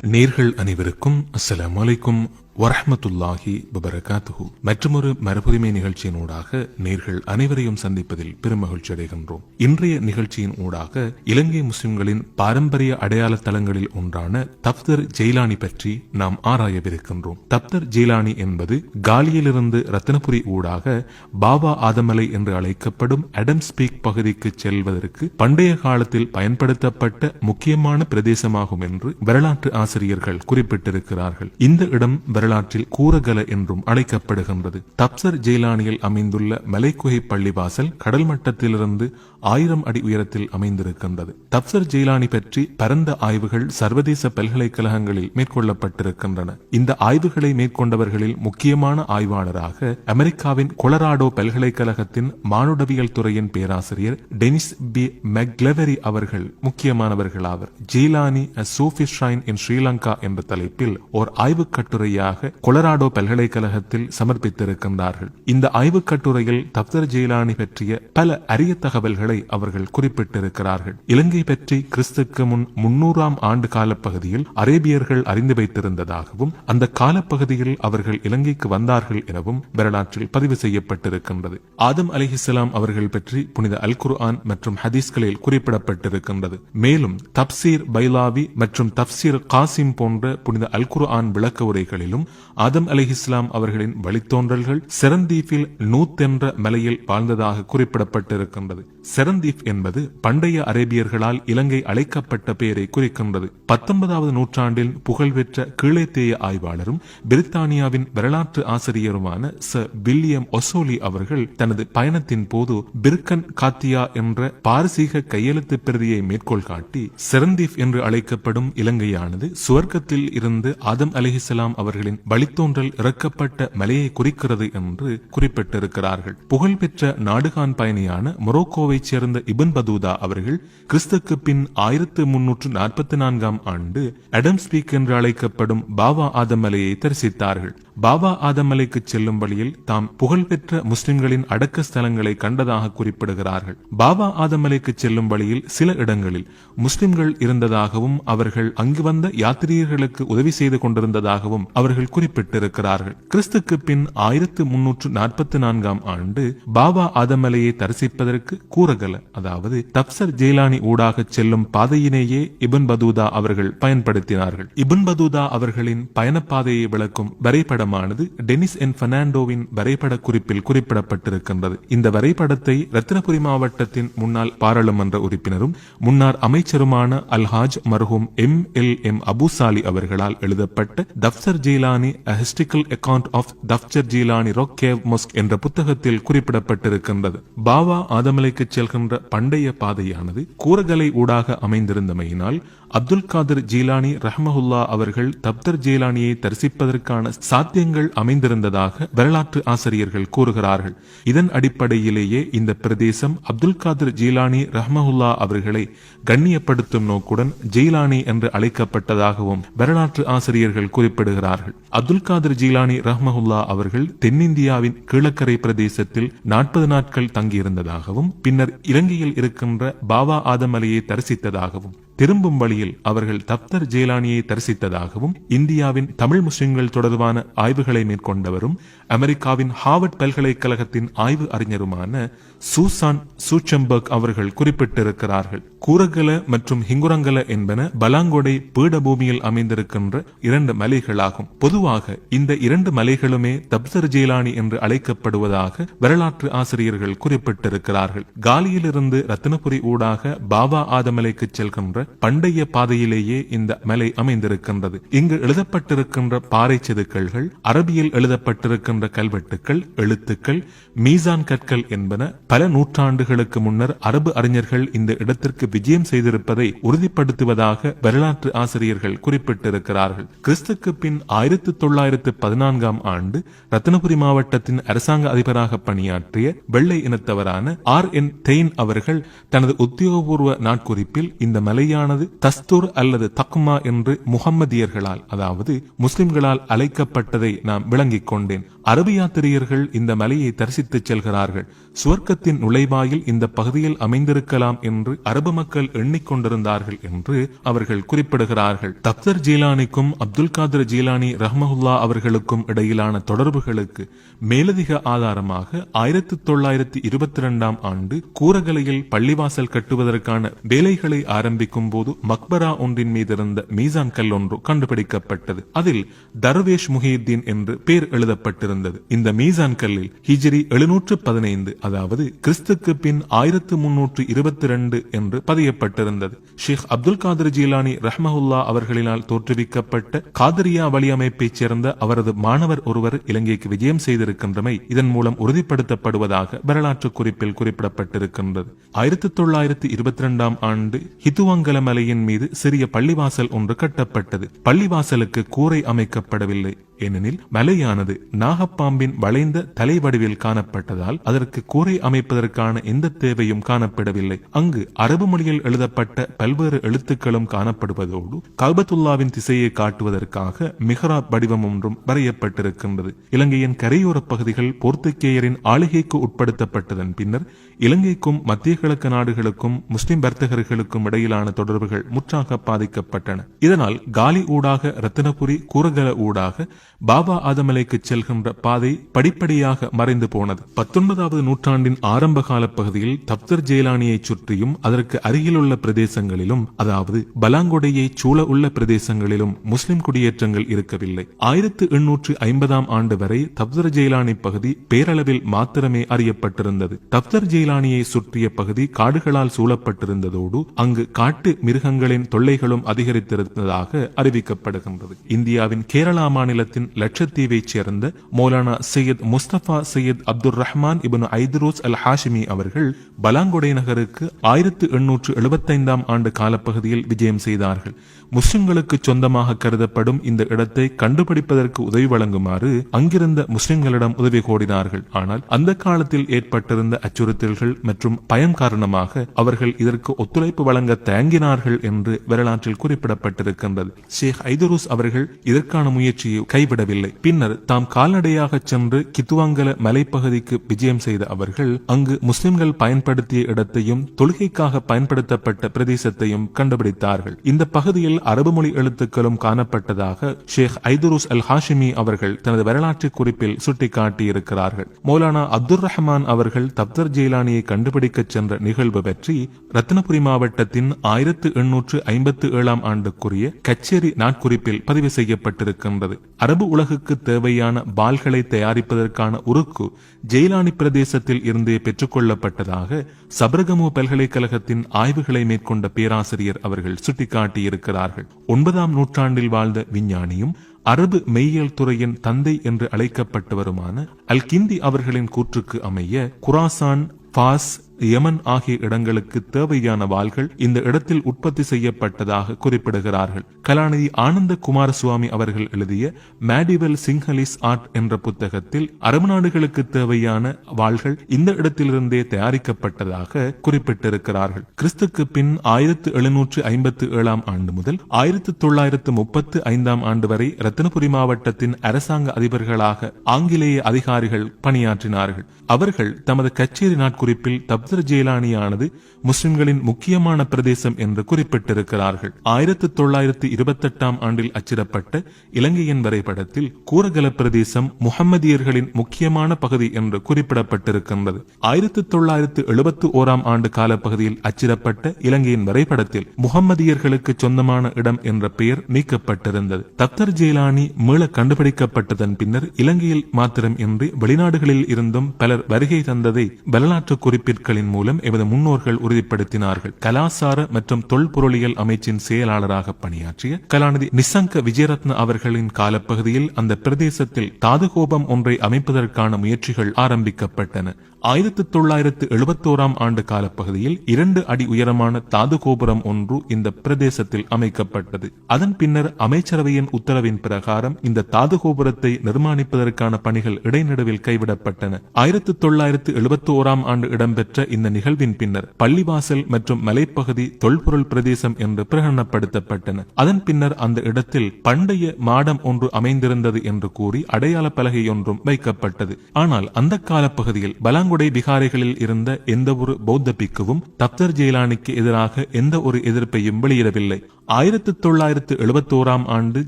நேர்கள் அனைவருக்கும் அஸ்ஸலாமு அலைக்கும் வரஹ்மத்துல்லாஹி வபரகாத்துஹு. மற்றொரு மரபுரிமை நிகழ்ச்சியின் ஊடாக நேர்கள் அனைவரையும் சந்திப்பதில் பெருமகிழ்ச்சி அடைகின்றோம். இன்றைய நிகழ்ச்சியின் ஊடாக இலங்கை முஸ்லிம்களின் பாரம்பரிய அடையாள தலங்களில் ஒன்றான தப்தர் ஜெயிலானி பற்றி நாம் ஆராயவிருக்கின்றோம். தப்தர் ஜெயிலானி என்பது காலியிலிருந்து ரத்தினபுரி ஊடாக பாபா ஆதமலை என்று அழைக்கப்படும் அடம்ஸ் பீக் பகுதிக்கு செல்வதற்கு பண்டைய காலத்தில் பயன்படுத்தப்பட்ட முக்கியமான பிரதேசமாகும் என்று வரலாற்று ஆசிரியர்கள் குறிப்பிட்டிருக்கிறார்கள். இந்த இடம் வரலாற்றில் கூரகல என்றும் அழைக்கப்படுகின்றது. தப்சர் ஜெயிலானியில் அமைந்துள்ள மலைக்குகை பள்ளிவாசல் கடல் மட்டத்திலிருந்து 1000 அடி உயரத்தில் அமைந்திருக்கின்றது. தப்சர் ஜெயிலானி பற்றி பரந்த ஆய்வுகள் சர்வதேச பல்கலைக்கழகங்களில் மேற்கொள்ளப்பட்டிருக்கின்றன. இந்த ஆய்வுகளை மேற்கொண்டவர்களில் முக்கியமான ஆய்வாளராக அமெரிக்காவின் கொலராடோ பல்கலைக்கழகத்தின் மானுடவியல் துறையின் பேராசிரியர் டெனிஸ் பி மெக்லெவரி அவர்கள் முக்கியமானவர்களாவர். Jilani a Sufi shrine in Sri Lanka என்ற தலைப்பில் ஓர் ஆய்வுக் கட்டுரையாக கொலராடோ பல்கலைக்கழகத்தில் சமர்ப்பித்திருக்கின்றார்கள். இந்த ஆய்வுக் கட்டுரையில் தப்தர் ஜெயிலானி பற்றிய பல அரிய தகவல்களை அவர்கள் குறிப்பிட்டிருக்கிறார்கள். இலங்கை பற்றி கிறிஸ்துக்கு முன் 300ஆம் ஆண்டு காலப்பகுதியில் அரேபியர்கள் அறிந்து வைத்திருந்ததாகவும் அந்த காலப்பகுதியில் அவர்கள் இலங்கைக்கு வந்தார்கள் எனவும் வரலாற்றில் பதிவு செய்யப்பட்டிருக்கின்றது. ஆதம் அலைஹிஸ்ஸலாம் அவர்கள் பற்றி புனித அல் குர்ஆன் மற்றும் ஹதீஸ்களில் குறிப்பிடப்பட்டிருக்கின்றது. மேலும் தப்சீர் பைலாவி மற்றும் தப்சீர் காசிம் போன்ற புனித அல் குர்ஆன் விளக்க உரைகளிலும் ஆதம் அலைஹிஸ்ஸலாம் அவர்களின் வழித்தோன்றல்கள் செரந்தீஃபில் நூத் என்ற மலையில் வாழ்ந்ததாக குறிப்பிடப்பட்டிருக்கின்றது. செரந்தீப் என்பது பண்டைய அரேபியர்களால் இலங்கை அழைக்கப்பட்ட பெயரை குறிக்கின்றது. 19வது நூற்றாண்டில் புகழ்பெற்ற கீழேத்தேய ஆய்வாளரும் பிரித்தானியாவின் வரலாற்று ஆசிரியருமான சர் வில்லியம் ஒசோலி அவர்கள் தனது பயணத்தின் போது பிர்கன் காத்தியா என்ற பாரசீக கையெழுத்து பிரதியை மேற்கோள் காட்டி செரந்தீப் என்று அழைக்கப்படும் இலங்கையானது சுவர்க்கத்தில் இருந்து ஆதம் அலைஹிஸ்ஸலாம் அவர்களின் வழித்தோன்றல் இறக்கப்பட்ட மலையை குறிக்கிறது என்று குறிப்பிட்டிருக்கிறார்கள். புகழ்பெற்ற நாடுகான் பயணியான மொரோக்கோவை சேர்ந்த இப்ன் பதூதா அவர்கள் கிறிஸ்துக்கு பின் 1344ஆம் ஆண்டு அடம்ஸ் பீக் என்று அழைக்கப்படும் பாபா ஆதம் மலையை தரிசித்தார்கள். பாபா ஆதம் மலைக்கு செல்லும் வழியில் தாம் புகழ்பெற்ற முஸ்லிம்களின் அடக்க ஸ்தலங்களை கண்டதாக குறிப்பிடுகிறார்கள். பாபா ஆதம் மலைக்கு செல்லும் வழியில் சில இடங்களில் முஸ்லிம்கள் இருந்ததாகவும் அவர்கள் அங்கு வந்த யாத்திரிகர்களுக்கு உதவி செய்து கொண்டிருந்ததாகவும் அவர்கள் குறிப்பிட்டிருக்கிறார்கள். கிறிஸ்துக்கு பின் 1344ஆம் ஆண்டு பாபா ஆதம் மலையை தரிசிப்பதற்கு கூரகல அதாவது தப்சர் ஜெயிலானி ஊடாக செல்லும் பாதையினையே இப்ன் பதூதா அவர்கள் பயன்படுத்தினார்கள். இப்ன் பதூதா அவர்களின் பயணப்பாதையை விளக்கும் வரைபடமானது டெனிஸ் என் பெர்னாண்டோவின் வரைபட குறிப்பில் குறிப்பிடப்பட்டிருக்கின்றது. இந்த வரைபடத்தை ரத்தினபுரி மாவட்டத்தின் முன்னாள் பாராளுமன்ற உறுப்பினரும் முன்னாள் அமைச்சருமான அல்ஹாஜ் மர்ஹூம் MLM அபுசாலி அவர்களால் எழுதப்பட்ட Daftar Jailani A Historical Account of Daftar Jailani rock cave mosque என்ற புத்தகத்தில் குறிப்பிடப்பட்டிருக்கின்றது. பாபா ஆதமலைக்கு செல்கின்ற பண்டைய பாதையானது கூரகலை ஊடாக அமைந்திருந்தமையினால் அப்துல் காதிர் ஜீலானி ரஹ்மஹுல்லா அவர்கள் தப்தர் ஜெயிலானியை தரிசிப்பதற்கான சாத்தியங்கள் அமைந்திருந்ததாக வரலாற்று ஆசிரியர்கள் கூறுகிறார்கள். இதன் அடிப்படையிலேயே இந்த பிரதேசம் அப்துல் காதிர் ஜீலானி ரஹ்மஹுல்லா அவர்களை கண்ணியப்படுத்தும் நோக்குடன் ஜெயிலானி என்று அழைக்கப்பட்டதாகவும் வரலாற்று ஆசிரியர்கள் குறிப்பிடுகிறார்கள். அப்துல் காதிர் ஜீலானி ரஹ்மஹுல்லா அவர்கள் தென்னிந்தியாவின் கீழக்கரை பிரதேசத்தில் 40 நாட்கள் தங்கியிருந்ததாகவும் பின்னர் இலங்கையில் இருக்கின்ற பாபா ஆதம் மலையை தரிசித்ததாகவும் திரும்பும் வழியில் அவர்கள் தப்தர் ஜெயிலானியை தரிசித்ததாகவும் இந்தியாவின் தமிழ் முஸ்லிம்கள் தொடர்பான ஆய்வுகளை மேற்கொண்டவரும் அமெரிக்காவின் ஹார்வர்ட் பல்கலைக்கழகத்தின் ஆய்வு அறிஞருமான சூசான் சூச்சம்பர்க் அவர்கள் குறிப்பிட்டிருக்கிறார்கள். கூரகல மற்றும் ஹிங்குரங்கல என்பன பலாங்கொடை பீடபூமியில் அமைந்திருக்கின்ற 2 மலைகளாகும். பொதுவாக இந்த 2 மலைகளுமே தப்சர் ஜெயிலானி என்று அழைக்கப்படுவதாக வரலாற்று ஆசிரியர்கள் குறிப்பிட்டிருக்கிறார்கள். காலியிலிருந்து ரத்தினபுரி ஊடாக பாபா ஆதமலைக்கு செல்கின்ற பண்டைய பாதையிலேயே இந்த மலை அமைந்திருக்கின்றது. இங்கு எழுதப்பட்டிருக்கின்ற பாறை செதுக்கல்கள், அரபியில் எழுதப்பட்டிருக்கின்ற கல்வெட்டுக்கள், எழுத்துக்கள், மீசான் கற்கள் என்பன பல நூற்றாண்டுகளுக்கு முன்னர் அரபு அறிஞர்கள் இந்த இடத்திற்கு விஜயம் செய்திருப்பதை உறுதிப்படுத்துவதாக வரலாற்று ஆசிரியர்கள் குறிப்பிட்டிருக்கிறார்கள். கிறிஸ்துக்கு பின் 1914ஆம் ஆண்டு ரத்தினபுரி மாவட்டத்தின் அரசாங்க அதிபராக பணியாற்றிய வெள்ளை இனத்தவரான RN தெயின் அவர்கள் தனது உத்தியோகபூர்வ நாட்குறிப்பில் இந்த மலையான மலையானது தஸ்தூர் அல்லது தக்மா என்று முஹம்மதியர்களால் அதாவது முஸ்லிம்களால் அழைக்கப்பட்டதை நாம் விளங்கிக் கொண்டேன். அரபு யாத்திரியர்கள் இந்த மலையை தரிசித்துச் செல்கிறார்கள். சுவர்க்கத்தின் நுழைவாயில் இந்த பகுதியில் அமைந்திருக்கலாம் என்று அரபு மக்கள் எண்ணிக்கொண்டிருந்தார்கள் என்று அவர்கள் குறிப்பிடுகிறார்கள். தப்தர் ஜீலானிக்கும் அப்துல் காதர் ஜீலானி ரஹ்மஹுல்லா அவர்களுக்கும் இடையிலான தொடர்புகளுக்கு மேலதிக ஆதாரமாக 1922 ஆண்டு கூரகலையில் பள்ளிவாசல் கட்டுவதற்கான வேலைகளை ஆரம்பிக்கும் போது மக்பரா ஒன்றின் மீது இருந்த மீசான் கல் ஒன்று கண்டுபிடிக்கப்பட்டது. அதில் தர்வேஷ் முஹியுத்தீன் என்று பெயர் எழுதப்பட்டிருந்தது. இந்த மீசான் கல்லில் ஹிஜ்ரி 715 அதாவது கிறிஸ்துக்கு பின் 1322 என்று பதியப்பட்டிருந்தது. ஷேக் அப்துல் காதர் ஜீலானி ரஹ்மஹுல்லா அவர்களினால் தோற்றுவிக்கப்பட்ட காதரியா வழியமைப்பைச் சேர்ந்த அவரது மாணவர் ஒருவர் இலங்கைக்கு விஜயம் செய்திருக்கின்றமை இதன் மூலம் உறுதிப்படுத்தப்படுவதாக வரலாற்று குறிப்பில் குறிப்பிடப்பட்டிருக்கின்றது. 1922 ஆண்டு ஹிதுவங்கல மலையின் மீது சிறிய பள்ளிவாசல் ஒன்று கட்டப்பட்டது. பள்ளிவாசலுக்கு கூரை அமைக்கப்படவில்லை. ஏனெனில் மலையானது நாகப்பாம்பின் வளைந்த தலைவடிவில் காணப்பட்டதால் அதற்கு கூரை அமைப்பதற்கான எந்த தேவையும் காணப்படவில்லை. அங்கு அரபு மொழியில் எழுதப்பட்ட பல்வேறு எழுத்துக்களும் காணப்படுவதோடு கஅபத்துல்லாவின் திசையை காட்டுவதற்காக மிஹ்ராப் வடிவம் ஒன்றும் வரையப்பட்டிருக்கின்றது. இலங்கையின் கரையோர பகுதிகள் போர்த்துகேயரின் ஆளுகைக்கு உட்படுத்தப்பட்டதன் பின்னர் இலங்கைக்கும் மத்திய கிழக்கு நாடுகளுக்கும் முஸ்லிம் வர்த்தகர்களுக்கும் இடையிலான தொடர்புகள் முற்றாக பாதிக்கப்பட்டன. இதனால் காலி ஊடாக ரத்தினபுரி கூரகல ஊடாக பாபா ஆதமலைக்கு செல்கின்ற பாதை படிப்படியாக மறைந்து போனது. 19வது நூற்றாண்டின் ஆரம்ப கால பகுதியில் தப்தர் ஜேலானியை சுற்றியும் அதற்கு அருகிலுள்ள பிரதேசங்களிலும் அதாவது பலாங்கொடையை சூழ உள்ள பிரதேசங்களிலும் முஸ்லிம் குடியேற்றங்கள் இருக்கவில்லை. 1850 ஆண்டு வரை தப்தர் ஜேலானி பகுதி பேரளவில் மாத்திரமே அறியப்பட்டிருந்தது. தப்தர் ஜேலானியை சுற்றிய பகுதி காடுகளால் சூழப்பட்டிருந்ததோடு அங்கு காட்டு மிருகங்களின் தொல்லைகளும் அதிகரித்திருந்ததாக அறிவிக்கப்படுகின்றது. இந்தியாவின் கேரளா மாநிலத்தின் லட்சத்தீவைச் சேர்ந்த மௌலானா சையத் முஸ்தபா சையத் அப்துல் ரஹ்மான் இப்னு ஐத்ரூஸ் அல் ஹாஷிமி அவர்கள் பலாங்கொடை நகருக்கு 1875 ஆண்டு காலப்பகுதியில் விஜயம் செய்தார்கள். முஸ்லிம்களுக்கு சொந்தமாக கருதப்படும் இந்த இடத்தை கண்டுபிடிப்பதற்கு உதவி வழங்குமாறு அங்கிருந்த முஸ்லிம்களிடம் உதவி கோரினார்கள். ஆனால் அந்த காலத்தில் ஏற்பட்டிருந்த அச்சுறுத்தல்கள் மற்றும் பயம் காரணமாக அவர்கள் இதற்கு ஒத்துழைப்பு வழங்க தயங்கினார்கள் என்று வரலாற்றில் குறிப்பிடப்பட்டிருக்கின்றது. ஷேக் ஐதரூஸ் அவர்கள் இதற்கான முயற்சியை கைவிடவில்லை. பின்னர் தாம் கால்நடையாக சென்று கித்துவாங்கல மலைப்பகுதிக்கு விஜயம் செய்த அவர்கள் அங்கு முஸ்லிம்கள் பயன்படுத்திய இடத்தையும் தொழுகைக்காக பயன்படுத்தப்பட்ட பிரதேசத்தையும் கண்டுபிடித்தார்கள். இந்த பகுதியில் அரபு மொழி எழுத்துக்களும் காணப்பட்டதாக ஷேக் ஐதரூஸ் அல் ஹாஷிமி அவர்கள் தனது வரலாற்று குறிப்பில் சுட்டிக்காட்டியிருக்கிறார்கள். மௌலானா அப்துல் ரஹ்மான் அவர்கள் தப்தர் ஜெயிலானியை கண்டுபிடிக்க சென்ற நிகழ்வு பற்றி ரத்னபுரி மாவட்டத்தின் 1857 ஆண்டுக்குரிய கச்சேரி நாட்குறிப்பில் பதிவு செய்யப்பட்டிருக்கின்றது. அரபு உலகுக்கு தேவையான பால்களை தயாரிப்பதற்கான உருக்கு ஜெயிலானி பிரதேசத்தில் இருந்தே பெற்றுக்கொள்ளப்பட்டதாக சபரகமு பல்கலைக்கழகத்தின் ஆய்வுகளை மேற்கொண்ட பேராசிரியர் அவர்கள் சுட்டிக்காட்டியிருக்கிறார்கள். 9ஆம் நூற்றாண்டில் வாழ்ந்த விஞ்ஞானியும் அரபு மெய்யியல் துறையின் தந்தை என்று அழைக்கப்பட்டவருமான அல் கிந்தி அவர்களின் கூற்றுக்கு அமைய குராசான், பாஸ், யமன் ஆகிய இடங்களுக்கு தேவையான வாள்கள் இந்த இடத்தில் உற்பத்தி செய்யப்பட்டதாக குறிப்பிடுகிறார்கள். கலாநிதி ஆனந்த குமாரசுவாமி அவர்கள் எழுதிய மேடிவல் சிங்ஹலிஸ் ஆர்ட் என்ற புத்தகத்தில் அரபு நாடுகளுக்கு தேவையான வாள்கள் இந்த இடத்திலிருந்தே தயாரிக்கப்பட்டதாக குறிப்பிட்டிருக்கிறார்கள். கிறிஸ்துக்கு பின் 1757 ஆண்டு முதல் 1935 ஆண்டு வரை ரத்தினபுரி மாவட்டத்தின் அரசாங்க அதிபர்களாக ஆங்கிலேய அதிகாரிகள் பணியாற்றினார்கள். அவர்கள் தமது கச்சேரி நாட்குறிப்பில் தப்தர் ஜெயிலானியானது முஸ்லிம்களின் முக்கியமான பிரதேசம் என்று குறிப்பிட்டிருக்கிறார்கள். 1928 ஆண்டில் அச்சிடப்பட்ட இலங்கையின் வரைபடத்தில் கூரகல பிரதேசம் முஹம்மதியர்களின் முக்கியமான பகுதி என்று குறிப்பிடப்பட்டிருக்கின்றது. 1971 ஆண்டு காலப்பகுதியில் அச்சிடப்பட்ட இலங்கையின் வரைபடத்தில் முஹம்மதியர்களுக்கு சொந்தமான இடம் என்ற பெயர் நீக்கப்பட்டிருந்தது. தப்தர் ஜெயிலானி மீள கண்டுபிடிக்கப்பட்டதன் பின்னர் இலங்கையில் மாத்திரம் இன்றி வெளிநாடுகளில் இருந்தும் பலர் வருகை தந்ததை வரலாற்று குறிப்பிற்களின் மூலம் எமது முன்னோர்கள் உறுதிப்படுத்தினார்கள். கலாசார மற்றும் தொல்பொருளியல் அமைச்சின் செயலாளராக பணியாற்றிய கலாநிதி நிசங்க விஜயரத்ன அவர்களின் காலப்பகுதியில் அந்த பிரதேசத்தில் தாதுகோபம் ஒன்றை அமைப்பதற்கான முயற்சிகள் ஆரம்பிக்கப்பட்டன. 1971 ஆண்டு காலப்பகுதியில் 2 அடி உயரமான தாது கோபுரம் ஒன்று இந்த பிரதேசத்தில் அமைக்கப்பட்டது. அதன் பின்னர் அமைச்சரவையின் உத்தரவின் பிரகாரம் இந்த தாது கோபுரத்தை நிர்மாணிப்பதற்கான பணிகள் இடைநடுவில் கைவிடப்பட்டன. 1971 ஆண்டு இடம்பெற்ற இந்த நிகழ்வின் பின்னர் பள்ளிவாசல் மற்றும் மலைப்பகுதி தொல்பொருள் பிரதேசம் என்று பிரகடனப்படுத்தப்பட்டன. அதன் பின்னர் அந்த இடத்தில் பண்டைய மாடம் ஒன்று அமைந்திருந்தது என்று கூறி அடையாள பலகை ஒன்றும் வைக்கப்பட்டது. ஆனால் அந்த கால பகுதியில் பலாங்குடை விகாரைகளில் இருந்த எந்த ஒரு பௌத்த பிக்குவும் தப்தர் ஜெயிலானிக்கு எதிராக எந்த ஒரு எதிர்ப்பையும் வெளியிடவில்லை. 1971 ஆண்டு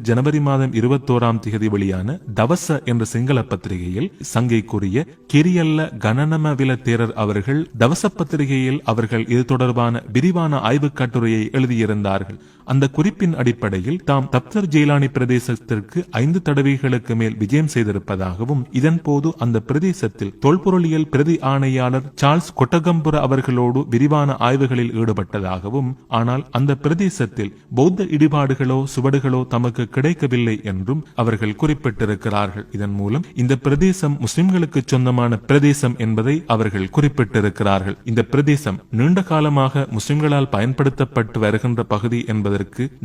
ஜனவரி மாதம் 21 வெளியான தவச என்ற சிங்கள பத்திரிகையில் சங்கைக்குரிய கிரியல்ல கணனமவில தேரர் அவர்கள் தவச பத்திரிகையில் அவர்கள் இது தொடர்பான விரிவான ஆய்வு கட்டுரையை எழுதியிருந்தார்கள். அந்த குறிப்பின் அடிப்படையில் தாம் தப்தர் ஜெயிலானி பிரதேசத்திற்கு 5 தடவைகளுக்கு மேல் விஜயம் செய்திருப்பதாகவும் இதன் போது அந்த பிரதேசத்தில் தொல்பொருளியல் பிரதி ஆணையாளர் சார்ல்ஸ் கொட்டகம்புர அவர்களோடு விரிவான ஆய்வுகளில் ஈடுபட்டதாகவும், ஆனால் அந்த பிரதேசத்தில் பௌத்த இடிபாடுகளோ சுவடுகளோ தமக்கு கிடைக்கவில்லை என்றும் அவர்கள் குறிப்பிட்டிருக்கிறார்கள். இதன் மூலம் இந்த பிரதேசம் முஸ்லிம்களுக்கு சொந்தமான பிரதேசம் என்பதை அவர்கள் குறிப்பிட்டிருக்கிறார்கள். இந்த பிரதேசம் நீண்ட காலமாக முஸ்லிம்களால் பயன்படுத்தப்பட்டு வருகின்ற பகுதி என்பதற்கு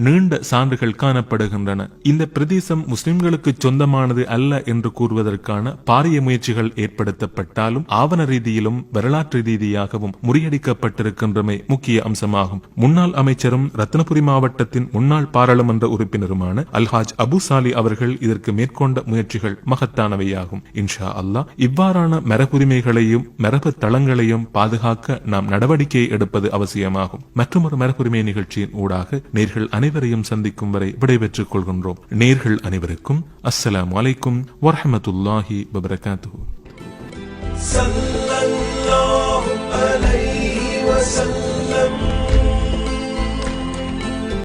நீண்ட சான்றுகள் காணப்படுகின்றன. இந்த பிரதேசம் முஸ்லிம்களுக்கு சொந்தமானது அல்ல என்று கூறுவதற்கான பாரிய முயற்சிகள் ஏற்படுத்தப்பட்டாலும் ஆவண ரீதியிலும் வரலாற்று ரீதியாகவும் முறியடிக்கப்பட்டிருக்கின்றமை முக்கிய அம்சமாகும். முன்னாள் அமைச்சரும் ரத்னபுரி மாவட்டத்தின் முன்னாள் பாராளுமன்ற உறுப்பினருமான அல்ஹாஜ் அபு சாலி அவர்கள் இதற்கு மேற்கொண்ட முயற்சிகள் மகத்தானவையாகும். இன்ஷா அல்லாஹ் இவ்வாறான மரபுரிமைகளையும் மரபு தளங்களையும் பாதுகாக்க நாம் நடவடிக்கை எடுப்பது அவசியமாகும். மற்றொரு மரபுரிமை நிகழ்ச்சியின் ஊடாக நேர்கள் அனைவரையும் சந்திக்கும் வரை விடைபெற்றுக் கொள்கின்றோம். நேர்கள் அனைவருக்கும் அஸ்ஸலாமு அலைக்கும் வரஹ்மத்துல்லாஹி வபரகாத்துஹு.